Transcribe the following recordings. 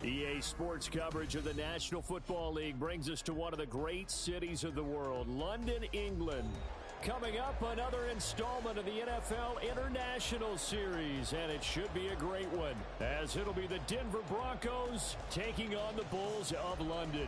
EA Sports coverage of the National Football League brings us to one of the great cities of the world, London, England. Coming up, another installment of the NFL International Series, and it should be a great one, as it'll be the Denver Broncos taking on the Bulls of London.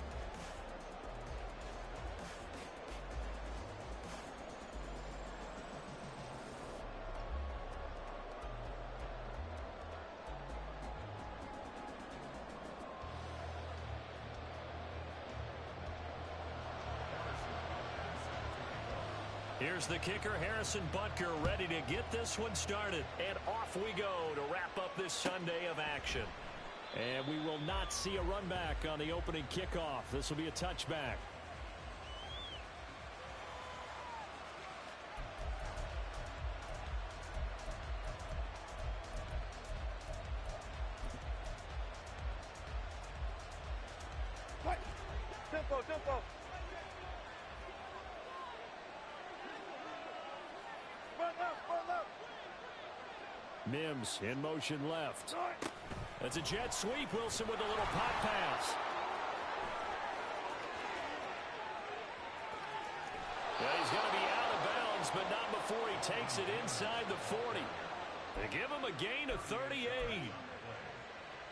Here's the kicker, Harrison Butker, ready to get this one started. And off we go to wrap up this Sunday of action. And we will not see a run back on the opening kickoff. This will be a touchback. Tempo. Mims in motion left. That's a jet sweep. Wilson with a little pop pass. Well, he's going to be out of bounds, but not before he takes it inside the 40. They give him a gain of 38.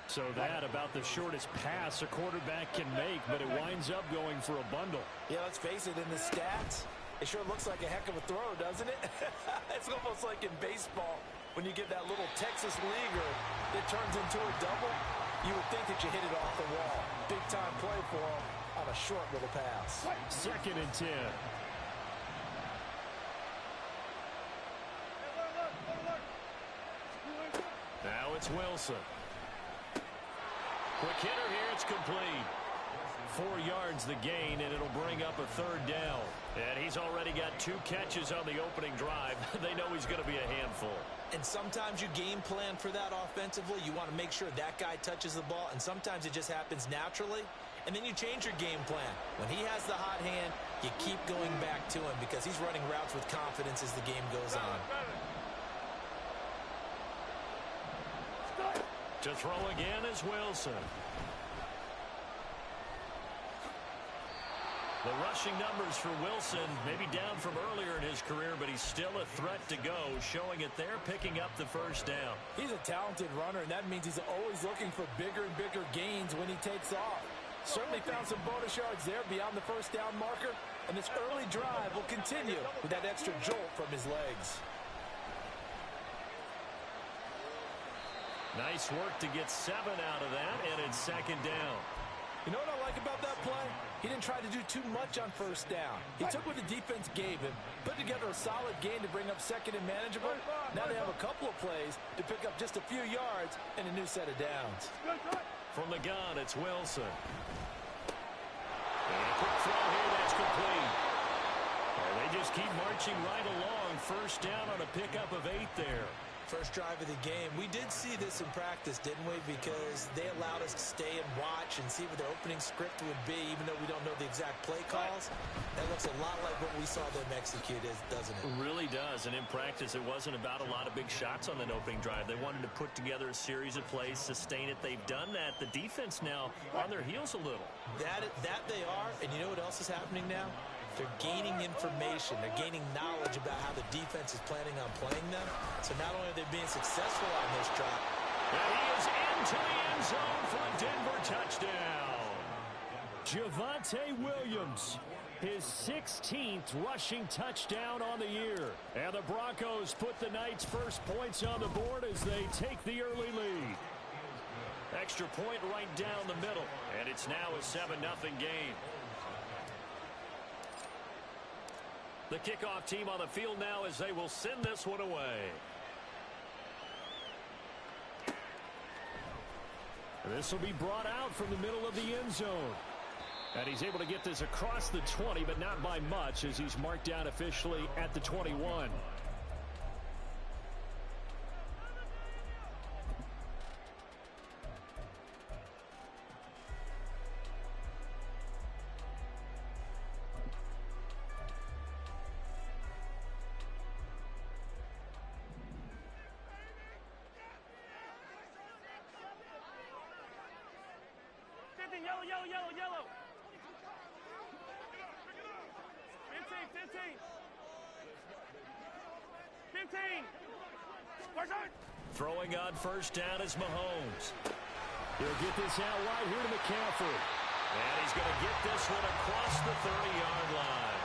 So that about the shortest pass a quarterback can make, but it winds up going for a bundle. Yeah, let's face it, in the stats, it sure looks like a heck of a throw, doesn't it? It's almost like in baseball when you get that little Texas leaguer that turns into a double. You would think that you hit it off the wall. Big time play for him on a short little pass. 2nd and 10. Now it's Wilson. Quick hitter here, it's complete. 4 yards the gain, and it'll bring up a 3rd down. And he's already got 2 catches on the opening drive. They know he's going to be a handful. And sometimes you game plan for that offensively. You want to make sure that guy touches the ball, and sometimes it just happens naturally. And then you change your game plan. When he has the hot hand, you keep going back to him because he's running routes with confidence as the game goes on. To throw again is Wilson. The rushing numbers for Wilson maybe down from earlier in his career, but he's still a threat to go, showing it there, picking up the 1st down. He's a talented runner, and that means he's always looking for bigger and bigger gains when he takes off. Certainly found some bonus yards there beyond the 1st down marker, and this early drive will continue with that extra jolt from his legs. Nice work to get 7 out of that, and it's 2nd down. You know what I like about that play? He didn't try to do too much on 1st down. He took what the defense gave him, put together a solid gain to bring up 2nd and manageable. Now they have a couple of plays to pick up just a few yards and a new set of downs. From the gun, it's Wilson. And a quick throw here, that's complete. And they just keep marching right along. 1st down on a pickup of 8 there. First drive of the game. We did see this in practice, didn't we? Because they allowed us to stay and watch and see what their opening script would be, even though we don't know the exact play calls. That looks a lot like what we saw them execute, doesn't it? It really does. And in practice, it wasn't about a lot of big shots on that opening drive. They wanted to put together a series of plays, sustain it. They've done that. The defense now on their heels a little. That they are. And you know what else is happening now? They're gaining information. They're gaining knowledge about how the defense is planning on playing them. So not only are they being successful on this drive. And he is into the end zone for a Denver touchdown. Javonte Williams, his 16th rushing touchdown on the year. And the Broncos put the night's first points on the board as they take the early lead. Extra point right down the middle. And it's now a 7-0 game. The kickoff team on the field now as they will send this one away. This will be brought out from the middle of the end zone. And he's able to get this across the 20, but not by much as he's marked down officially at the 21. 15, yellow, yellow, yellow, yellow. 15, 15. 15. Throwing on first down is Mahomes. He'll get this out wide here to McCaffrey. And he's going to get this one across the 30-yard line.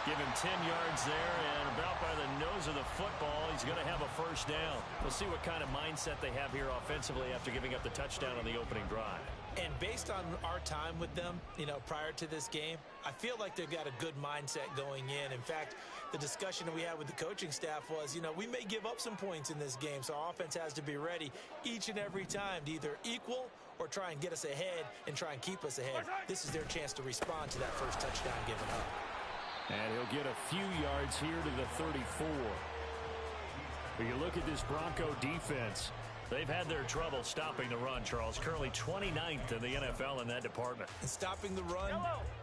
Give him 10 yards there, and about by the nose of the football, he's going to have a first down. We'll see what kind of mindset they have here offensively after giving up the touchdown on the opening drive. And based on our time with them, prior to this game, I feel like they've got a good mindset going in. In fact, the discussion that we had with the coaching staff was, we may give up some points in this game, so our offense has to be ready each and every time to either equal or try and get us ahead and try and keep us ahead. This is their chance to respond to that first touchdown given up. And he'll get a few yards here to the 34. When you look at this Bronco defense, they've had their trouble stopping the run, Charles. Currently 29th in the NFL in that department. And stopping the run,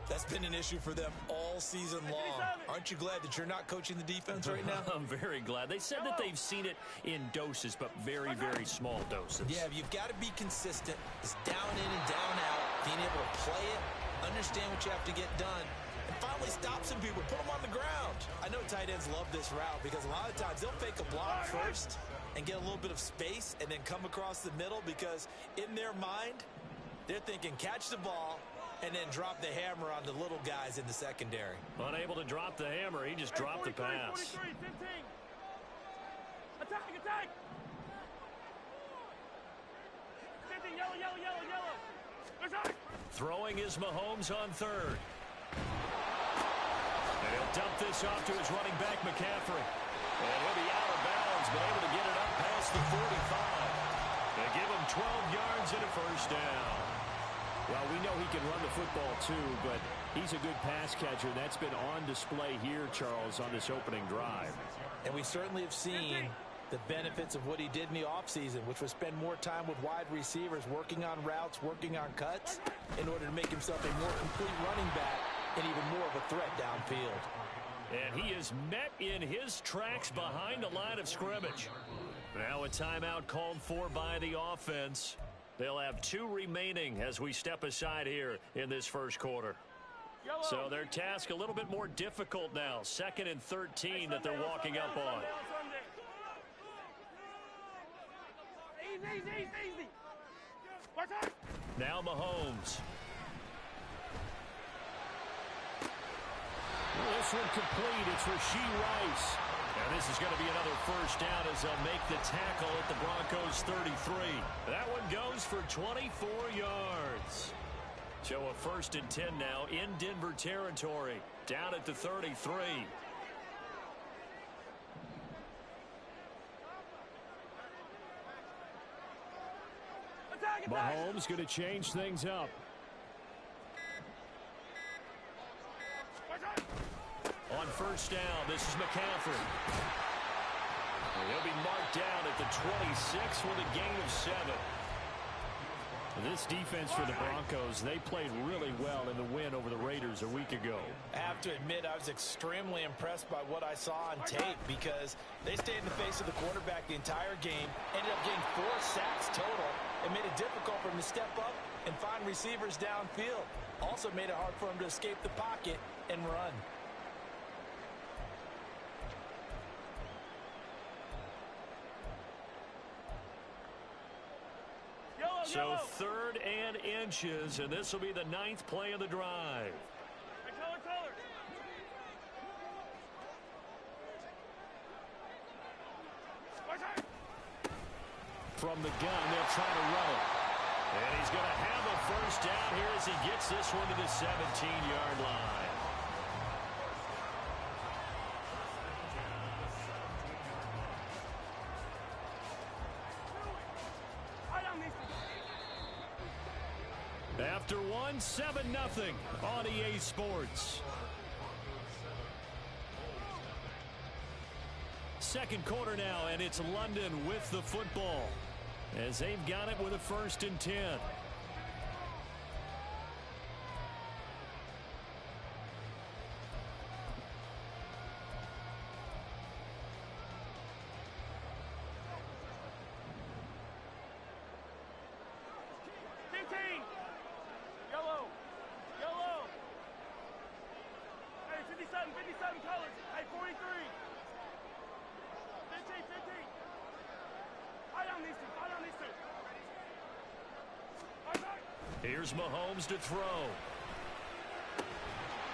that's been an issue for them all season long. Aren't you glad that you're not coaching the defense right now? I'm very glad. They said that they've seen it in doses, but very, very small doses. Yeah, you've got to be consistent. It's down in and down out, being able to play it, understand what you have to get done, and finally stop some people, put them on the ground. I know tight ends love this route because a lot of times they'll fake a block first and get a little bit of space and then come across the middle because in their mind, they're thinking catch the ball and then drop the hammer on the little guys in the secondary. Unable to drop the hammer, he just dropped the pass. 43, 15. Attack, attack. 15, yellow, yellow, yellow, yellow. Attack. Throwing is Mahomes on third. And he'll dump this off to his running back, McCaffrey. And he'll be out of bounds, but able to get it up past the 45. They give him 12 yards and a first down. Well, we know he can run the football too, but he's a good pass catcher. That's been on display here, Charles, on this opening drive. And we certainly have seen the benefits of what he did in the offseason, which was spend more time with wide receivers, working on routes, working on cuts, in order to make himself a more complete running back and even more of a threat downfield. And he is met in his tracks behind the line of scrimmage. Now a timeout called for by the offense. They'll have 2 remaining as we step aside here in this first quarter. So their task a little bit more difficult now. 2nd and 13 that they're walking up on. Easy. Now Mahomes. This one complete. It's Rashee Rice. And this is going to be another first down as they'll make the tackle at the Broncos 33. That one goes for 24 yards. So a 1st and 10 now in Denver territory. Down at the 33. Mahomes going to change things up. On first down, this is McCaffrey. And he'll be marked down at the 26 with a gain of 7. This defense for the Broncos, they played really well in the win over the Raiders a week ago. I have to admit, I was extremely impressed by what I saw on tape because they stayed in the face of the quarterback the entire game, ended up getting 4 sacks total, and made it difficult for him to step up and find receivers downfield. Also made it hard for him to escape the pocket and run. So 3rd and inches, and this will be the 9th play of the drive. From the gun, they'll try to run it. And he's going to have a first down here as he gets this one to the 17-yard line. After one, 7-0 on EA Sports. Second quarter now, and it's London with the football as they've got it with a 1st and 10. 47 colors. Hey, 43. 15, 15. I don't need to. I don't need to. Here's Mahomes to throw.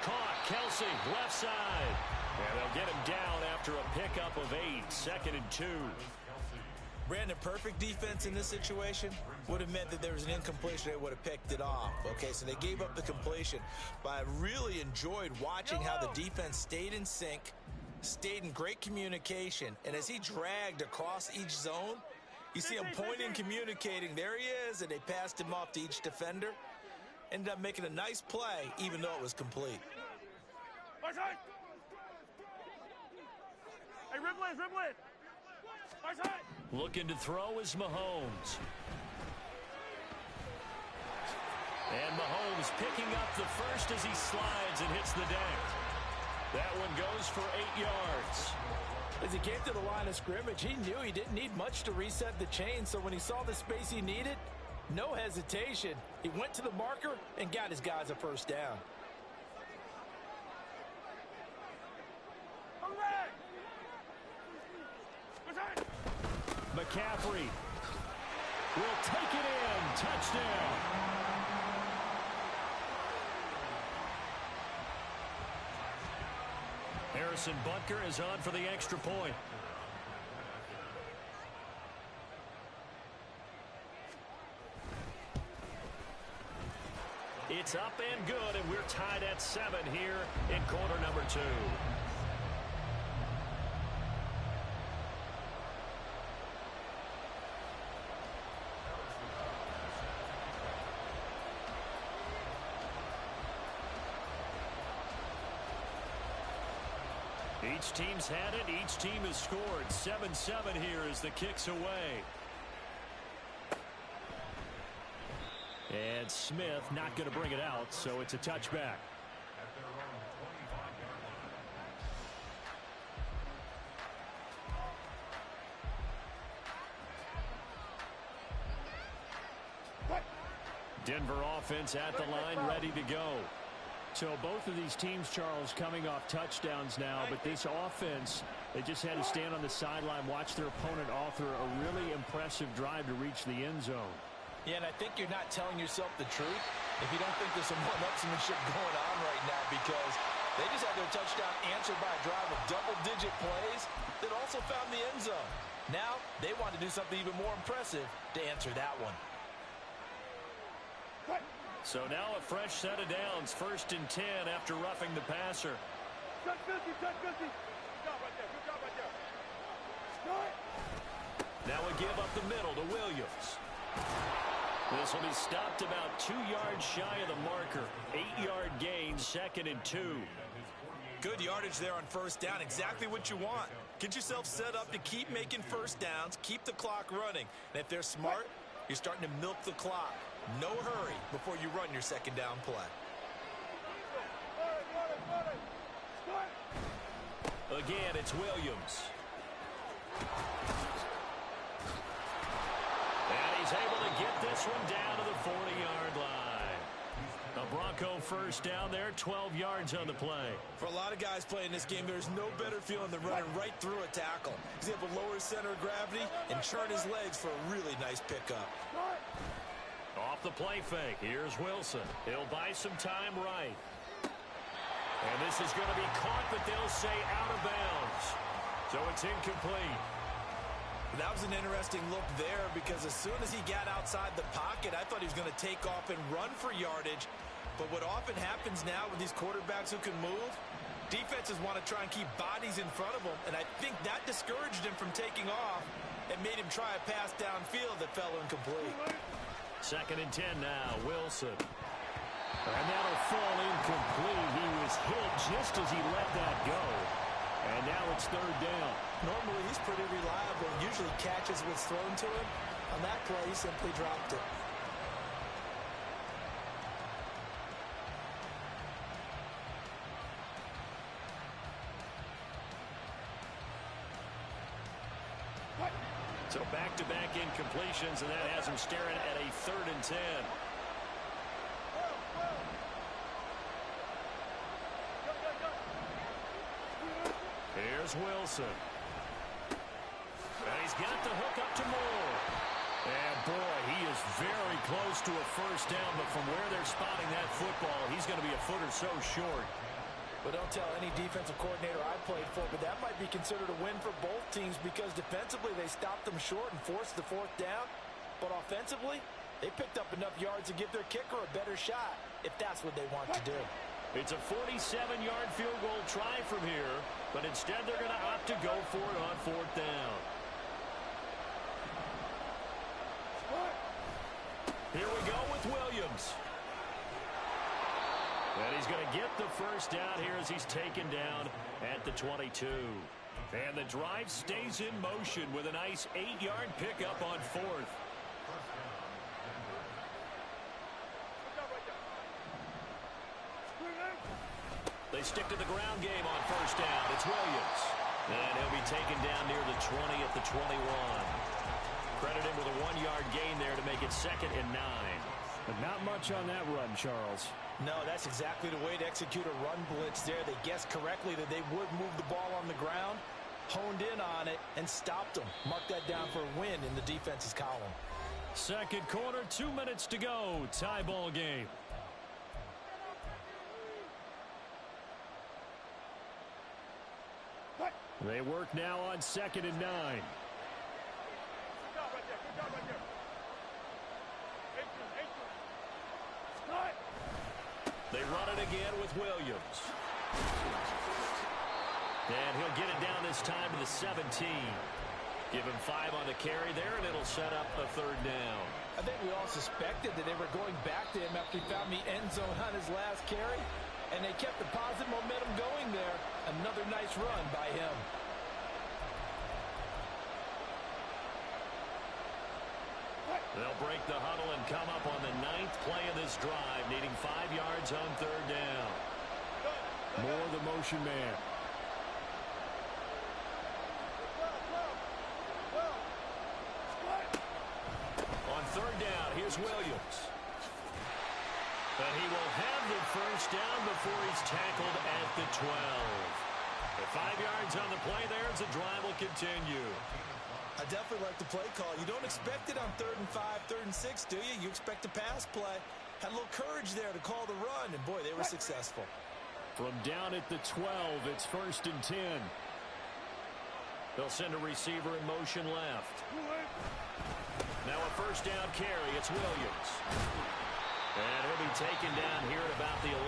Caught. Kelsey, left side. And they'll get him down after a pickup of 8. 2nd and 2. Brandon, perfect defense in this situation would have meant that there was an incompletion. They would have picked it off. Okay, so they gave up the completion. But I really enjoyed watching how the defense stayed in sync, stayed in great communication. And as he dragged across each zone, you see him pointing, communicating. There he is, and they passed him off to each defender. Ended up making a nice play, even though it was complete. Hey, Riblet, Riblet. Looking to throw is Mahomes. And Mahomes picking up the first as he slides and hits the deck. That one goes for 8 yards. As he came to the line of scrimmage, he knew he didn't need much to reset the chain, so when he saw the space he needed, no hesitation. He went to the marker and got his guys a first down. McCaffrey will take it in. Touchdown. Harrison Butker is on for the extra point. It's up and good, and we're tied at 7 here in quarter number 2. Each team's had it. Each team has scored. 7-7 here as the kick's away. And Smith not going to bring it out, so it's a touchback. Denver offense at the line, ready to go. So both of these teams, Charles, coming off touchdowns now, but this offense, they just had to stand on the sideline, watch their opponent author a really impressive drive to reach the end zone. Yeah, and I think you're not telling yourself the truth if you don't think there's some one-upsmanship going on right now, because they just had their touchdown answered by a drive of double-digit plays that also found the end zone. Now they want to do something even more impressive to answer that one. So now a fresh set of downs, 1st and 10 after roughing the passer. Touch 50, touch 50. Good job right there, good job right there. Now a give up the middle to Williams. This will be stopped about 2 yards shy of the marker. 8-yard gain, 2nd and 2. Good yardage there on first down. Exactly what you want. Get yourself set up to keep making first downs, keep the clock running. And if they're smart, you're starting to milk the clock. No hurry before you run your second down play. Again, it's Williams. And he's able to get this one down to the 40-yard line. A Bronco first down there, 12 yards on the play. For a lot of guys playing this game, there's no better feeling than running right through a tackle. He's able to lower his center of gravity and churn his legs for a really nice pickup. Off the play fake, here's Wilson. He'll buy some time right. And this is going to be caught, but they'll say out of bounds. So it's incomplete. That was an interesting look there, because as soon as he got outside the pocket, I thought he was going to take off and run for yardage. But what often happens now with these quarterbacks who can move, defenses want to try and keep bodies in front of them, and I think that discouraged him from taking off and made him try a pass downfield that fell incomplete. 2nd and 10 now, Wilson. And that'll fall incomplete. He was hit just as he let that go. And now it's 3rd down. Normally he's pretty reliable, usually catches what's thrown to him. On that play, he simply dropped it. So back-to-back incompletions, and that has him staring at a 3rd and 10. is Wilson. And he's got the hook up to Moore. And, boy, he is very close to a first down, but from where they're spotting that football, he's going to be a foot or so short. But don't tell any defensive coordinator I played for, but that might be considered a win for both teams because defensively they stopped them short and forced the fourth down. But offensively, they picked up enough yards to give their kicker a better shot, if that's what they want to do. It's a 47-yard field goal try from here, but instead they're going to opt to go for it on fourth down. Here we go with Williams. And he's going to get the first down here as he's taken down at the 22. And the drive stays in motion with a nice 8-yard pickup on fourth. They stick to the ground game on first down. It's Williams. And he'll be taken down near the 20 at the 21. Credit him with a 1-yard gain there to make it 2nd and 9. But not much on that run, Charles. No, that's exactly the way to execute a run blitz there. They guessed correctly that they would move the ball on the ground, honed in on it, and stopped them. Mark that down for a win in the defense's column. Second quarter, 2 minutes to go. Tie ball game. They work now on 2nd and 9. Good job right there. Good job right there. They run it again with Williams. And he'll get it down this time to the 17. Give him 5 on the carry there, and it'll set up a 3rd down. I think we all suspected that they were going back to him after he found the end zone on his last carry. And they kept the positive momentum going there. Another nice run by him. They'll break the huddle and come up on the 9th play of this drive, needing 5 yards on 3rd down. More the motion man. On 3rd down, here's Williams. And he will have the first down before he's tackled at the 12. With 5 yards on the play there as the drive will continue. I definitely like the play call. You don't expect it on 3rd and 5, 3rd and 6, do you? You expect a pass play. Had a little courage there to call the run, and boy, they were successful. From down at the 12, it's 1st and 10. They'll send a receiver in motion left. Now a first down carry. It's Williams. And he'll be taken down here at about the 11.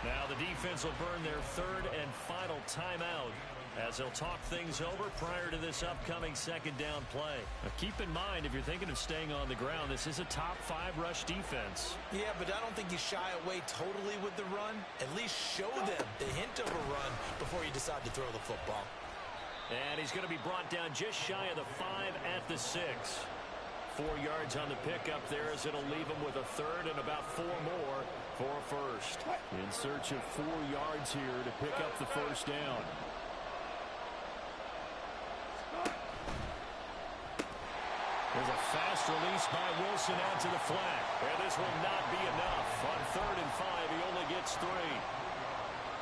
Now the defense will burn their 3rd and final timeout as they'll talk things over prior to this upcoming 2nd down play. Now keep in mind, if you're thinking of staying on the ground, this is a top 5 rush defense. Yeah, but I don't think you shy away totally with the run. At least show them the hint of a run before you decide to throw the football. And he's going to be brought down just shy of the 5 at the 6. 4 yards on the pickup there as it'll leave him with a 3rd and about 4 more for a first. In search of 4 yards here to pick up the first down. There's a fast release by Wilson out to the flat. And this will not be enough. On 3rd and 5, he only gets 3.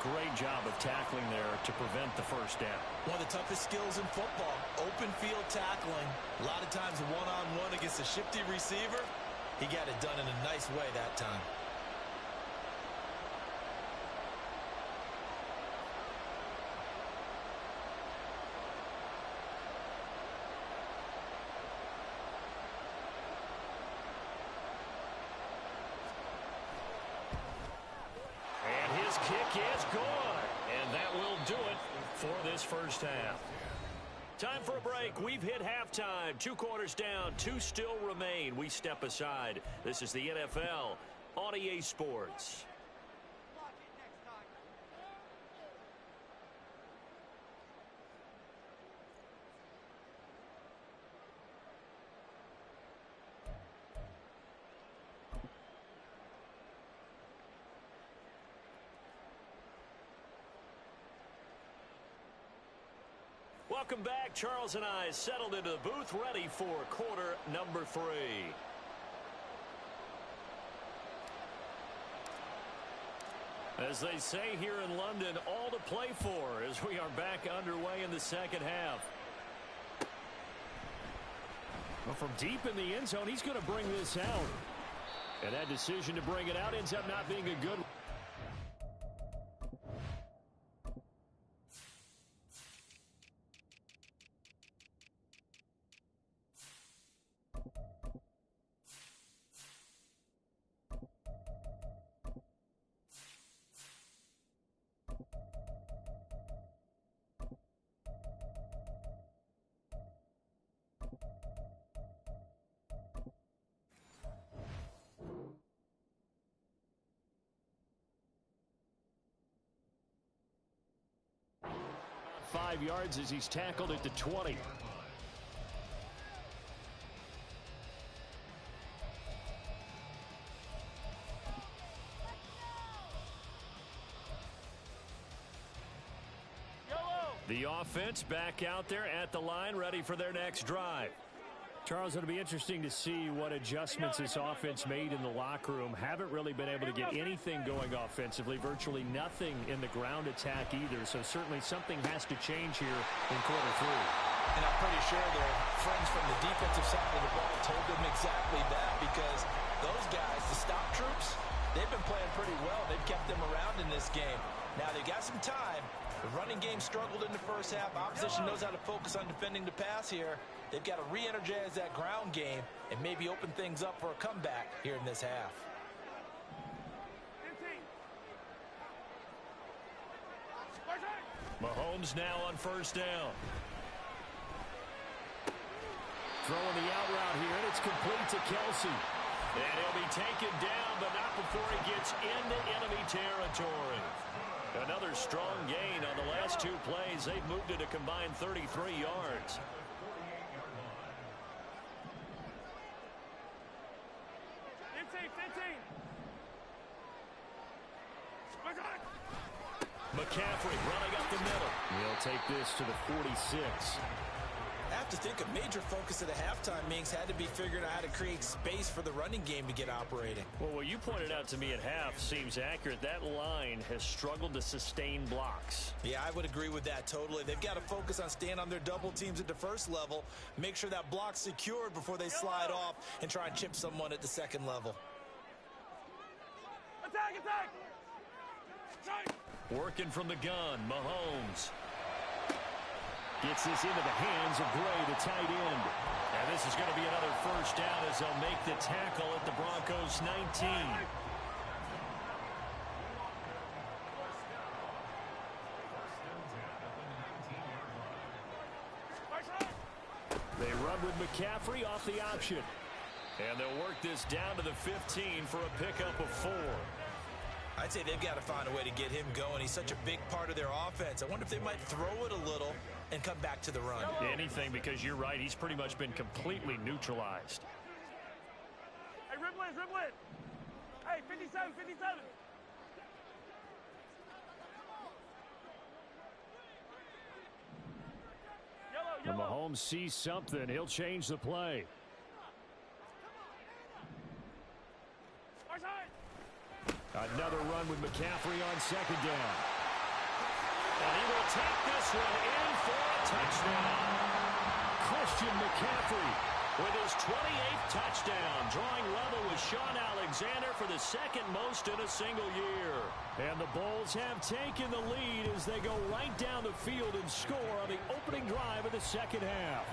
Great job of tackling there to prevent the first down. One of the toughest skills in football, open field tackling. A lot of times one-on-one against a shifty receiver. He got it done in a nice way that time. Kick is good, and that will do it for this first half. Time for a break. We've hit halftime. 2 quarters down, 2 still remain. We step aside. This is the NFL on EA Sports. Welcome back. Charles and I settled into the booth, ready for quarter number 3. As they say here in London, all to play for as we are back underway in the second half. Well, from deep in the end zone, he's going to bring this out. And that decision to bring it out ends up not being a good one. .5 yards as he's tackled at the 20. The offense back out there at the line, ready for their next drive. Charles, it'll be interesting to see what adjustments this offense made in the locker room. Haven't really been able to get anything going offensively, virtually nothing in the ground attack either. So certainly something has to change here in quarter three. And I'm pretty sure their friends from the defensive side of the ball told them exactly that, because those guys, the stop troops, they've been playing pretty well. They've kept them around in this game. Now they've got some time. The running game struggled in the first half. Opposition knows how to focus on defending the pass here. They've got to re-energize that ground game and maybe open things up for a comeback here in this half. Mahomes now on first down. Throwing the out route here, and it's complete to Kelsey. And he'll be taken down, but not before he gets into enemy territory. Another strong gain on the last two plays. They've moved it a combined 33 yards. McCaffrey running up the middle. He'll take this to the 46. I have to think a major focus of the halftime meetings had to be figuring out how to create space for the running game to get operating. Well, what you pointed out to me at half seems accurate. That line has struggled to sustain blocks. Yeah, I would agree with that totally. They've got to focus on staying on their double teams at the first level, make sure that block's secured before they slide off and try and chip someone at the second level. Attack, attack! Working from the gun, Mahomes. Gets this into the hands of Gray, the tight end. And this is going to be another first down as they'll make the tackle at the Broncos' 19. They run with McCaffrey off the option. And they'll work this down to the 15 for a pickup of 4. I'd say they've got to find a way to get him going. He's such a big part of their offense. I wonder if they might throw it a little and come back to the run. Anything, because you're right. He's pretty much been completely neutralized. Hey, ribble it. Hey, 57, 57. When Mahomes sees something, he'll change the play. Another run with McCaffrey on second down. And he will take this one in for a touchdown. Christian McCaffrey with his 28th touchdown, drawing level with Sean Alexander for the second most in a single year. And the Bulls have taken the lead as they go right down the field and score on the opening drive of the second half.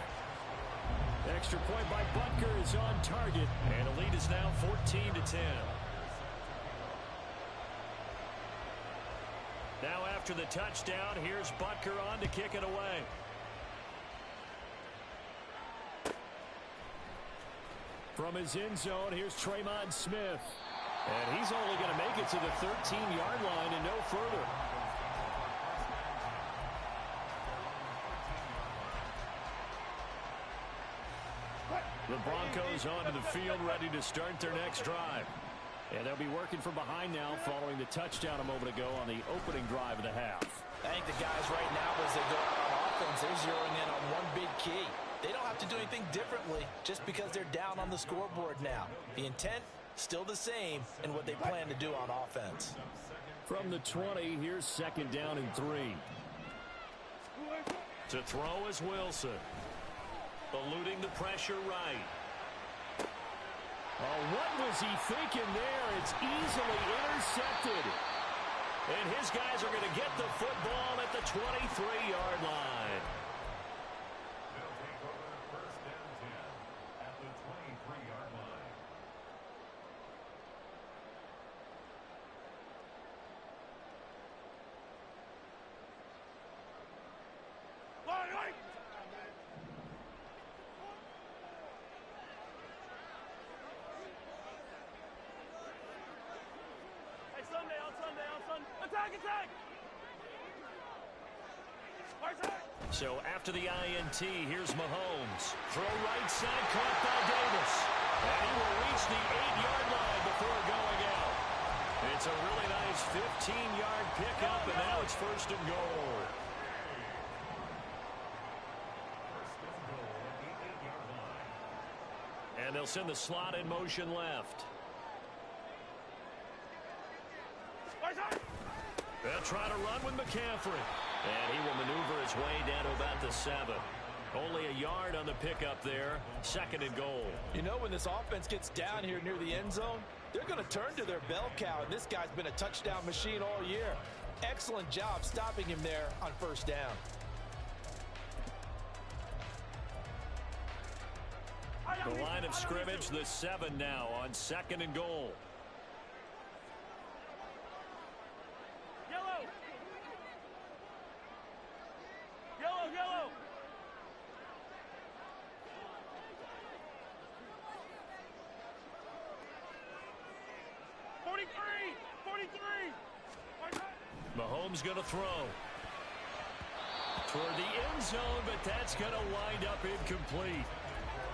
Extra point by Butker is on target, and the lead is now 14-10. Now after the touchdown, here's Butker on to kick it away. From his end zone, here's Tremont Smith. And he's only going to make it to the 13-yard line and no further. The Broncos onto the field, ready to start their next drive. And they'll be working from behind now following the touchdown a moment ago on the opening drive of the half. I think the guys right now, as they go out on offense, they're zeroing in on one big key. They don't have to do anything differently just because they're down on the scoreboard now. The intent, still the same in what they plan to do on offense. From the 20, here's 2nd down and 3. To throw is Wilson. Eluding the pressure right. Oh, what was he thinking there? It's easily intercepted. And his guys are going to get the football at the 23-yard line. So after the INT, here's Mahomes. Throw right side, caught by Davis. And he will reach the 8-yard line before going out. It's a really nice 15-yard pickup, and now it's 1st and goal. And they'll send the slot in motion left. They'll try to run with McCaffrey. And he will maneuver his way down to about the 7. Only a yard on the pickup there. 2nd and goal. You know, when this offense gets down here near the end zone, they're going to turn to their bell cow, and this guy's been a touchdown machine all year. Excellent job stopping him there on 1st down. The line of scrimmage, the 7 now on 2nd and goal. Yellow. 43. Mahomes going to throw. Toward the end zone, but that's going to wind up incomplete.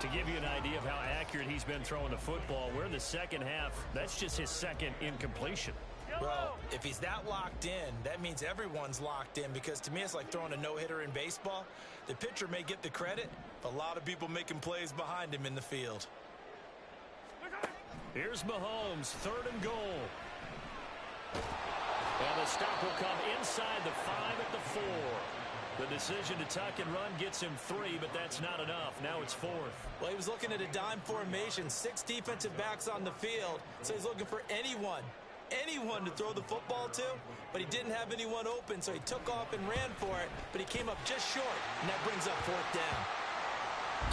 To give you an idea of how accurate he's been throwing the football, we're in the 2nd half. That's just his 2nd incompletion. Well, if he's that locked in, that means everyone's locked in, because to me it's like throwing a no-hitter in baseball. The pitcher may get the credit, a lot of people making plays behind him in the field. Here's Mahomes, 3rd and goal. And the stop will come inside the 5 at the 4. The decision to tuck and run gets him 3, but that's not enough. Now it's 4th. Well, he was looking at a dime formation, 6 defensive backs on the field, so he's looking for anyone to throw the football to, but he didn't have anyone open, so he took off and ran for it, but he came up just short, and that brings up 4th down.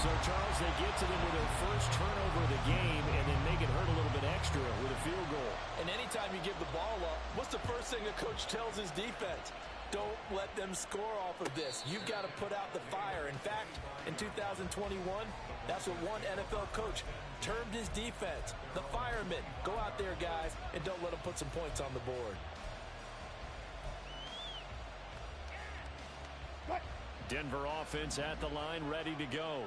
So, Charles, they get to them with their first turnover of the game and then make it hurt a little bit extra with a field goal. And anytime you give the ball up, what's the first thing the coach tells his defense? Don't let them score off of this. You've got to put out the fire. In fact, in 2021, that's what one NFL coach termed his defense. The firemen. Go out there, guys, and don't let them put some points on the board. Denver offense at the line, ready to go.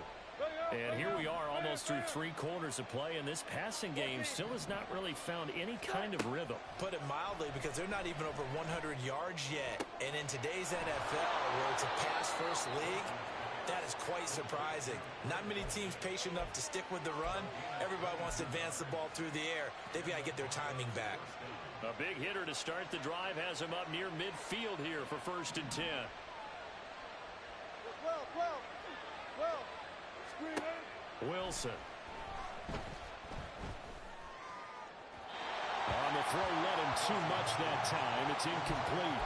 And here we are almost through 3 quarters of play, and this passing game still has not really found any kind of rhythm. Put it mildly, because they're not even over 100 yards yet. And in today's NFL, where it's a pass-first league, that is quite surprising. Not many teams patient enough to stick with the run. Everybody wants to advance the ball through the air. They've got to get their timing back. A big hitter to start the drive has him up near midfield here for 1st and 10. Wilson. On the throw, let him too much that time. It's incomplete.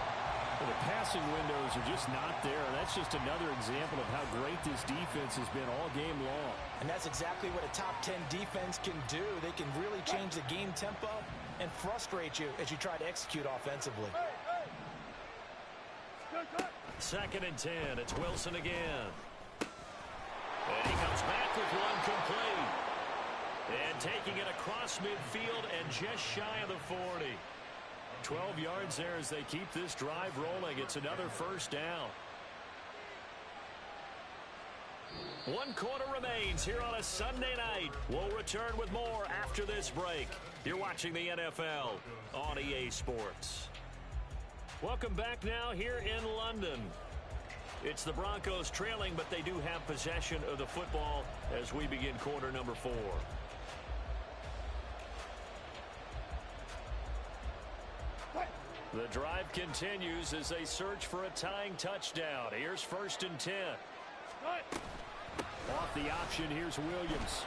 Well, the passing windows are just not there. And that's just another example of how great this defense has been all game long. And that's exactly what a top 10 defense can do. They can really change the game tempo and frustrate you as you try to execute offensively. 2nd and 10. It's Wilson again. And he comes back with one complete. And taking it across midfield and just shy of the 40. 12 yards there as they keep this drive rolling. It's another 1st down. 1 quarter remains here on a Sunday night. We'll return with more after this break. You're watching the NFL on EA Sports. Welcome back now here in London. It's the Broncos trailing, but they do have possession of the football as we begin quarter number 4. The drive continues as they search for a tying touchdown. Here's 1st and 10. Off the option, here's Williams.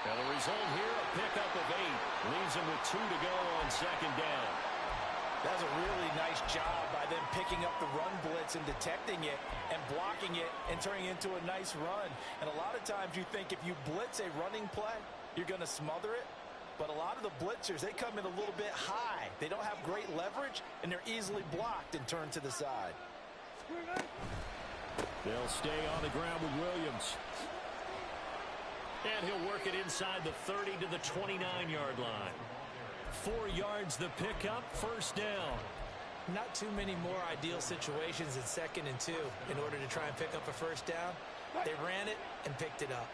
And the result here, a pickup of 8. Leaves him with 2 to go on 2nd down. That's a really nice job by them picking up the run blitz and detecting it and blocking it and turning it into a nice run. And a lot of times you think if you blitz a running play, you're going to smother it. But a lot of the blitzers, they come in a little bit high. They don't have great leverage, and they're easily blocked and turned to the side. They'll stay on the ground with Williams. And he'll work it inside the 30 to the 29-yard line. 4 yards the pickup, 1st down. Not too many more ideal situations in 2nd and 2 in order to try and pick up a 1st down. They ran it and picked it up.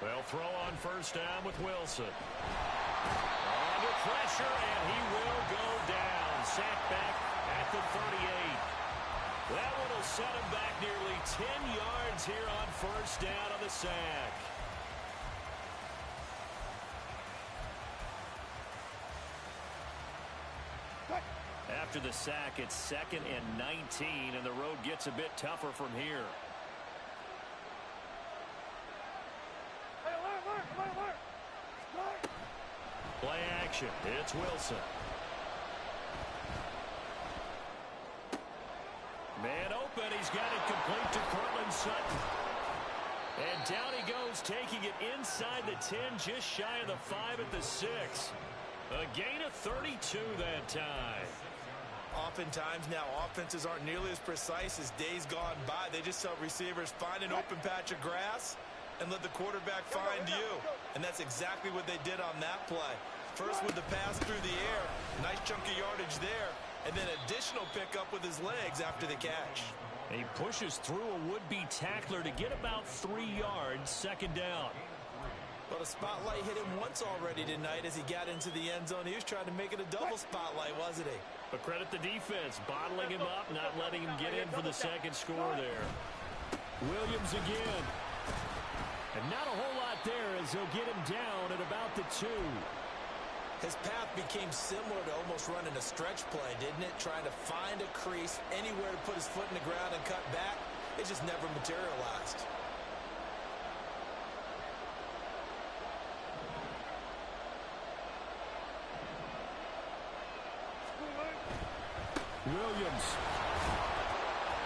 They'll throw on 1st down with Wilson. Under pressure, and he will go down. Sacked back at the 38. That one will set him back nearly 10 yards here on 1st down on the sack. After the sack, it's 2nd and 19, and the road gets a bit tougher from here. Play action. It's Wilson. Man open. He's got it complete to Cortland Sutton. And down he goes, taking it inside the 10, just shy of the 5 at the 6. A gain of 32 that time. Oftentimes now offenses aren't nearly as precise as days gone by. They just help receivers find an open patch of grass and let the quarterback find you. And that's exactly what they did on that play. First with the pass through the air, nice chunk of yardage there, and then additional pickup with his legs after the catch. He pushes through a would-be tackler to get about 3 yards, 2nd down. But a spotlight hit him once already tonight as he got into the end zone. He was trying to make it a double spotlight, wasn't he? But credit the defense, bottling him up, not letting him get in for the 2nd score there. Williams again. And not a whole lot there as they'll get him down at about the 2. His path became similar to almost running a stretch play, didn't it? Trying to find a crease, anywhere to put his foot in the ground and cut back. It just never materialized. Williams.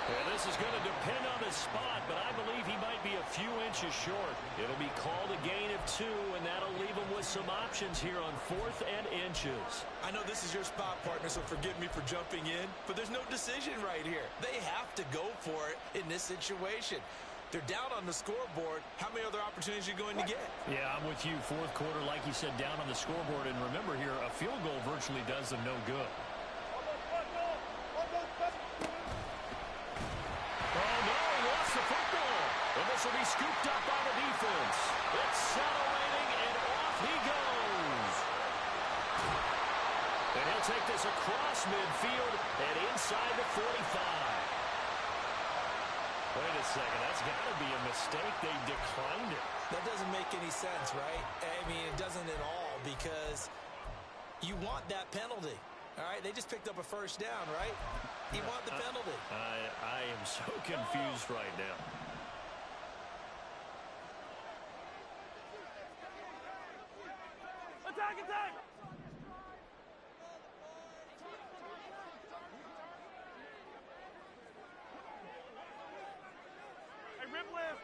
And this is going to depend on his spot, but I believe he might be a few inches short. It'll be called a gain of 2, and that'll leave him with some options here on 4th and inches. I know this is your spot, partner, so forgive me for jumping in, but there's no decision right here. They have to go for it in this situation. They're down on the scoreboard. How many other opportunities are you going to get? Yeah, I'm with you. 4th quarter, like you said, down on the scoreboard. And remember here, a field goal virtually does them no good. And this will be scooped up by the defense. Accelerating, and off he goes. And he'll take this across midfield and inside the 45. Wait a second, that's got to be a mistake. They declined it. That doesn't make any sense, right? I mean, it doesn't at all, because you want that penalty. All right, they just picked up a 1st down, right? You want the penalty. I am so confused right now. Attack, attack! Hey, rip lift!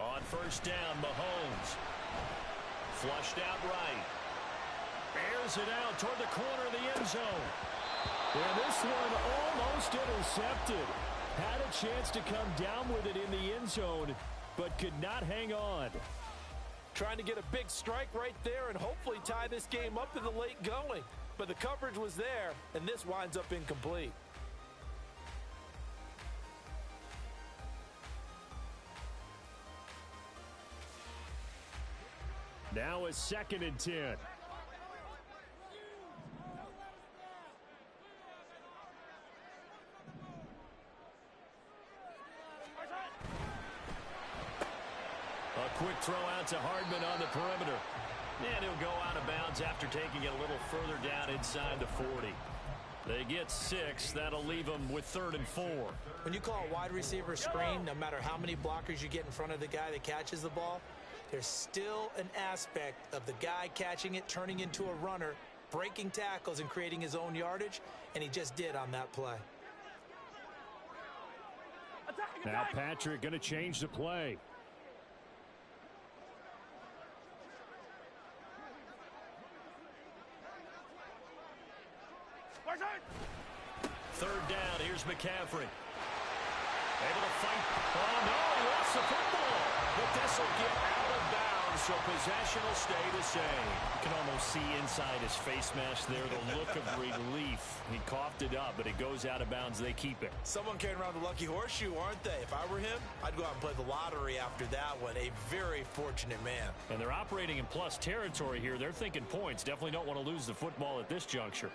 On 1st down, Mahomes. Flushed out right. Airs it out toward the corner of the end zone. And this one almost intercepted. Had a chance to come down with it in the end zone, but could not hang on. Trying to get a big strike right there and hopefully tie this game up in the late going. But the coverage was there, and this winds up incomplete. Now a 2nd and 10. throw out to Hardman on the perimeter. And he'll go out of bounds after taking it a little further down inside the 40. They get 6. That'll leave them with 3rd and 4. When you call a wide receiver screen, no matter how many blockers you get in front of the guy that catches the ball, there's still an aspect of the guy catching it, turning into a runner, breaking tackles and creating his own yardage, and he just did on that play. Now Patrick going to change the play. Third down, here's McCaffrey. Able to fight. Oh, no, he lost the football. But this will get out of bounds, so possession will stay the same. You can almost see inside his face mask there the look of relief. He coughed it up, but it goes out of bounds. They keep it. Someone carrying around the lucky horseshoe, aren't they? If I were him, I'd go out and play the lottery after that one. A very fortunate man. And they're operating in plus territory here. They're thinking points. Definitely don't want to lose the football at this juncture.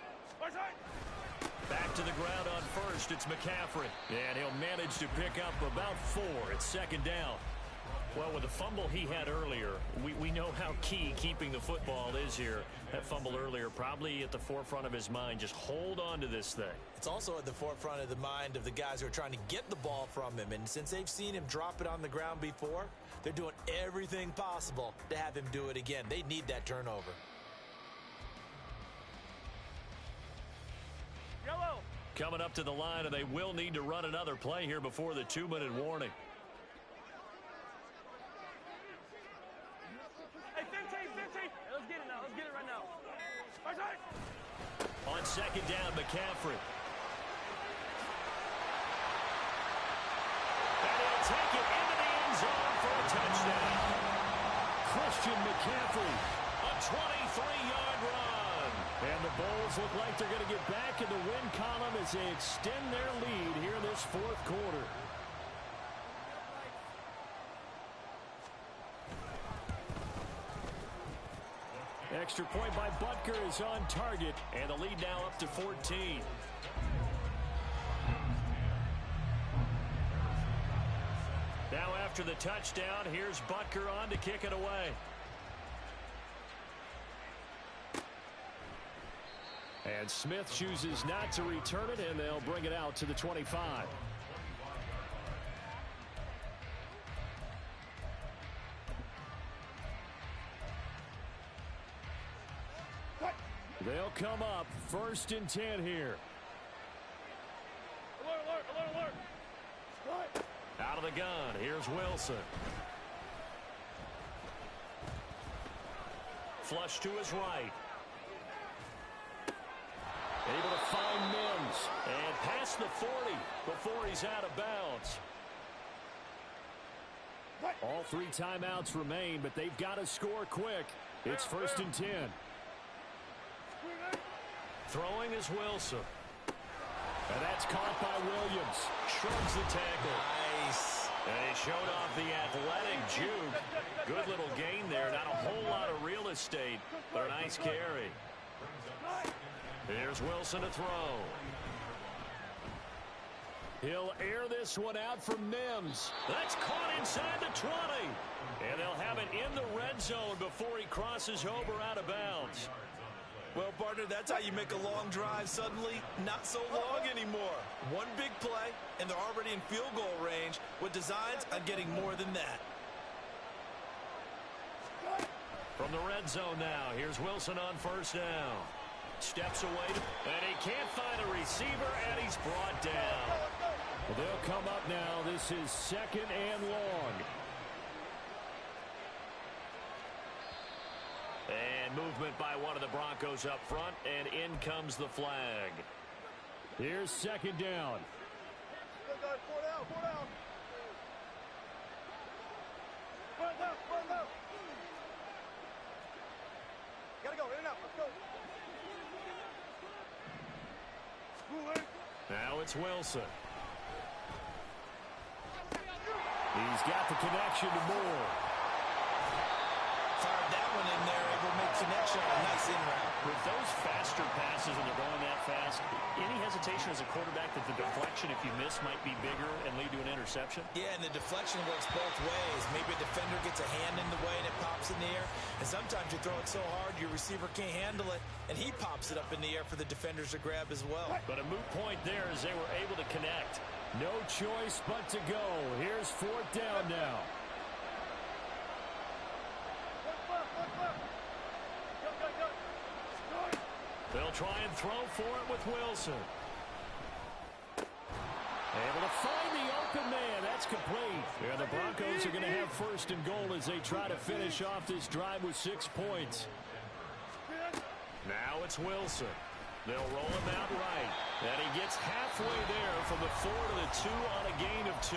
Back to the ground on first. It's McCaffrey. And he'll manage to pick up about 4. It's 2nd down. Well, with the fumble he had earlier, we know how key keeping the football is here. That fumble earlier probably at the forefront of his mind. Just hold on to this thing. It's also at the forefront of the mind of the guys who are trying to get the ball from him. And since they've seen him drop it on the ground before, they're doing everything possible to have him do it again. They need that turnover. Coming up to the line, and they will need to run another play here before the 2-minute warning. Hey, 15. Let's get it now. Let's get it right now. On 2nd down, McCaffrey. And he'll take it into the end zone for a touchdown. Christian McCaffrey, a 23-yard run. And the Bulls look like they're going to get back in the win column as they extend their lead here in this 4th quarter. Extra point by Butker is on target, and the lead now up to 14. Now after the touchdown, here's Butker on to kick it away. And Smith chooses not to return it, and they'll bring it out to the 25. They'll come up 1st and 10 here. Alert. Out of the gun, here's Wilson. Flush to his right. Able to find Mims and past the 40 before he's out of bounds. All 3 timeouts remain, but they've got to score quick. It's 1st and 10. Throwing is Wilson. And that's caught by Williams. Shrugs the tackle. Nice. And he showed off the athletic juke. Good little gain there. Not a whole lot of real estate, but a nice carry. Here's Wilson to throw. He'll air this one out for Mims. That's caught inside the 20. And they'll have it in the red zone before he crosses over out of bounds. Well, partner, that's how you make a long drive suddenly not so long anymore. One big play, and they're already in field goal range with designs on getting more than that. From the red zone now, here's Wilson on 1st down. Steps away, and he can't find a receiver, and he's brought down. Well, they'll come up now. This is 2nd and long. And movement by one of the Broncos up front, and in comes the flag. Here's 2nd down. 4 down. Gotta go, in and out, let's go. Now it's Wilson. He's got the connection to Moore. Fired that one in there, able to make connection on a nice in route. With those faster monster passes and they're going that fast. Any hesitation as a quarterback that the deflection, if you miss, might be bigger and lead to an interception? Yeah, and the deflection works both ways. Maybe a defender gets a hand in the way and it pops in the air. And sometimes you throw it so hard your receiver can't handle it, and he pops it up in the air for the defenders to grab as well. But a moot point there as they were able to connect. No choice but to go. Here's fourth down now. They'll try and throw for it with Wilson. Able to find the open man. That's complete. And the Broncos are going to have first and goal as they try to finish off this drive with 6 points. Now it's Wilson. They'll roll him out right. And he gets halfway there from the 4 to the 2 on a gain of 2.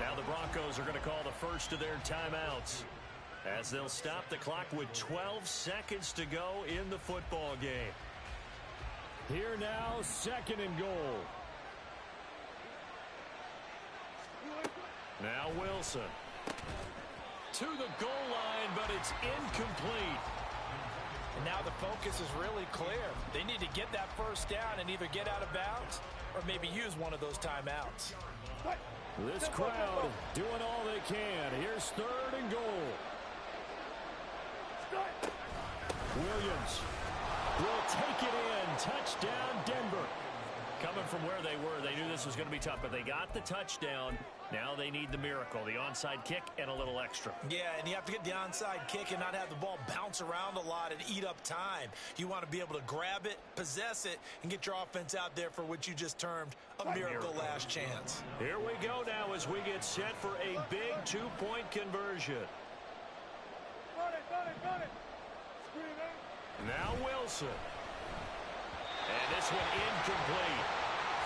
Now the Broncos are going to call the first of their timeouts, as they'll stop the clock with 12 seconds to go in the football game. Here now, second and goal. Now Wilson. To the goal line, but it's incomplete. And now the focus is really clear. They need to get that first down and either get out of bounds or maybe use one of those timeouts. This crowd doing all they can. Here's third and goal. Williams will take it in. Touchdown, Denver. Coming from where they were, they knew this was going to be tough, but they got the touchdown. Now they need the miracle, the onside kick and a little extra. Yeah, and you have to get the onside kick and not have the ball bounce around a lot and eat up time. You want to be able to grab it, possess it, and get your offense out there for what you just termed a miracle last chance. Here we go now as we get set for a big two-point conversion. Now Wilson. And this one incomplete.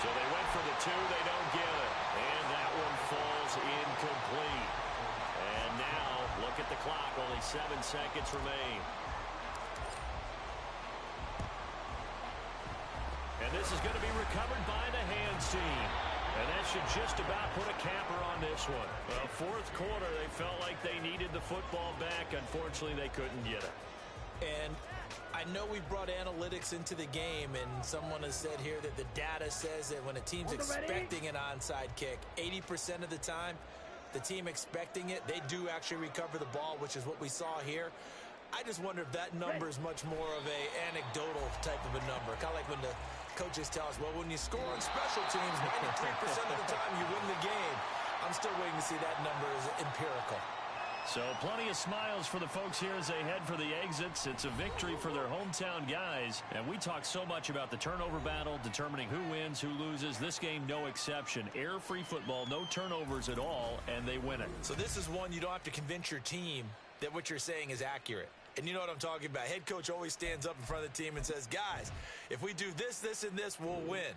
So they went for the 2, they don't get it. And that one falls incomplete. And now, look at the clock, only 7 seconds remain. And this is going to be recovered by the hands team. And that should just about put a capper on this one. Well, fourth quarter, they felt like they needed the football back. Unfortunately, they couldn't get it. And I know we brought analytics into the game, and someone has said here that the data says that when a team's expecting an onside kick, 80% of the time, the team expecting it, they do actually recover the ball, which is what we saw here. I just wonder if that number is much more of a anecdotal type of a number. Kind of like when the coaches tell us, well, when you score on special teams, 93% of the time you win the game. I'm still waiting to see that number is empirical. So plenty of smiles for the folks here as they head for the exits. It's a victory for their hometown guys. And we talk so much about the turnover battle, determining who wins, who loses. This game, no exception. Error-free football, no turnovers at all, and they win it. So this is one you don't have to convince your team that what you're saying is accurate. And you know what I'm talking about. Head coach always stands up in front of the team and says, guys, if we do this, this, and this, we'll win.